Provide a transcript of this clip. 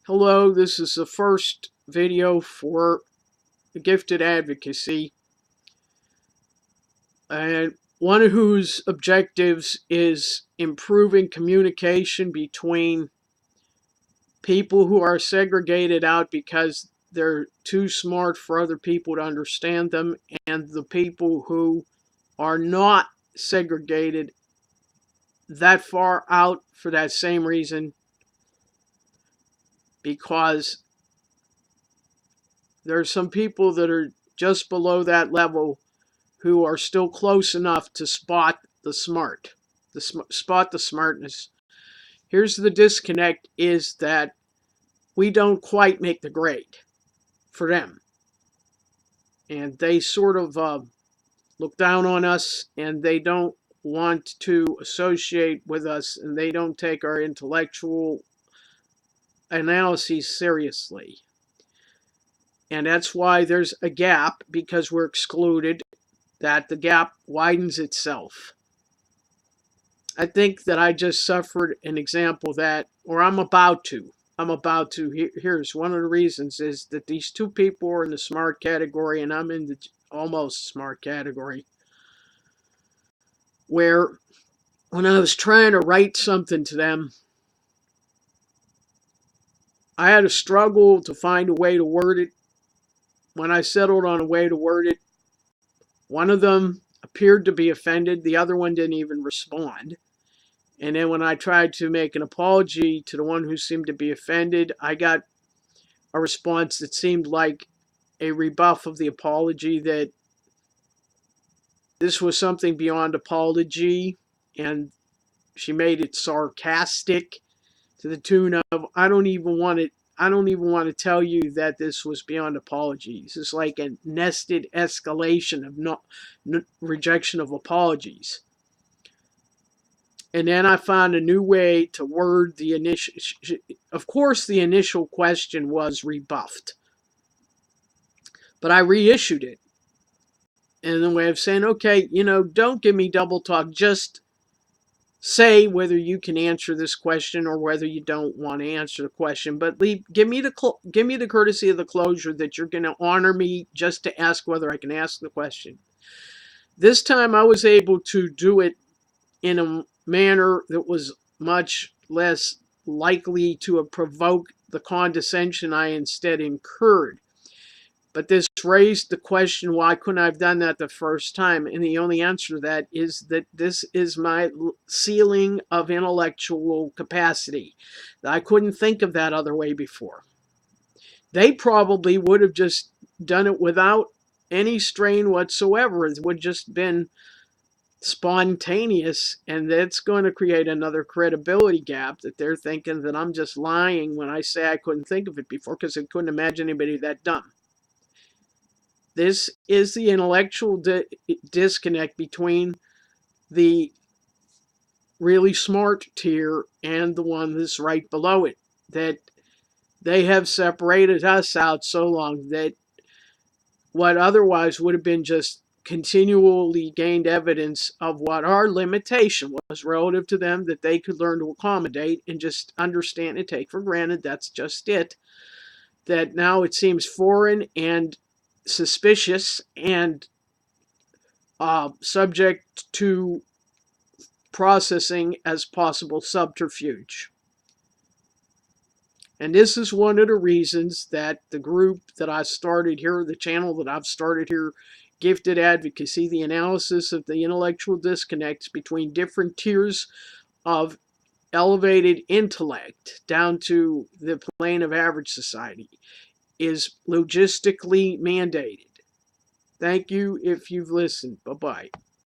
Hello, this is the first video for Gifted Advocacy, and one of whose objectives is improving communication between people who are segregated out because they're too smart for other people to understand them, and the people who are not segregated that far out for that same reason, because there are some people that are just below that level who are still close enough to spot the spot the smartness. Here's the disconnect, is that we don't quite make the grade for them. And they sort of look down on us, and they don't want to associate with us, and they don't take our intellectual analyses seriously. And that's why there's a gap, because we're excluded, that the gap widens itself. I think that I just suffered an example that, or I'm about to. Here's one of the reasons, is that these two people are in the smart category and I'm in the almost smart category. Where when I was trying to write something to them, I had a struggle to find a way to word it. When I settled on a way to word it, one of them appeared to be offended. The other one didn't even respond. And then when I tried to make an apology to the one who seemed to be offended, I got a response that seemed like a rebuff of the apology, that this was something beyond apology, and she made it sarcastic to the tune of, I don't even want to tell you that this was beyond apologies. It's like a nested escalation of rejection of apologies. And then I found a new way to word the initial. Of course, the initial question was rebuffed, but I reissued it in the way of saying, okay, don't give me double talk. Just say whether you can answer this question or whether you don't want to answer the question. But give me the courtesy of the closure that you're going to honor me just to ask whether I can ask the question. This time I was able to do it in a manner that was much less likely to have provoked the condescension I instead incurred. But this raised the question, why couldn't I have done that the first time? And the only answer to that is that this is my ceiling of intellectual capacity. I couldn't think of that other way before. They probably would have just done it without any strain whatsoever. It would just been spontaneous, and that's going to create another credibility gap, that they're thinking that I'm just lying when I say I couldn't think of it before, because I couldn't imagine anybody that dumb. This is the intellectual disconnect between the really smart tier and the one that's right below it, that they have separated us out so long that what otherwise would have been just continually gained evidence of what our limitation was relative to them, that they could learn to accommodate and just understand and take for granted. That's just it. That now it seems foreign and suspicious and subject to processing as possible subterfuge. And this is one of the reasons that the group that I started here, the channel that I've started here, Gifted Advocacy, the analysis of the intellectual disconnects between different tiers of elevated intellect down to the plane of average society, is logistically mandated. Thank you if you've listened. Bye-bye.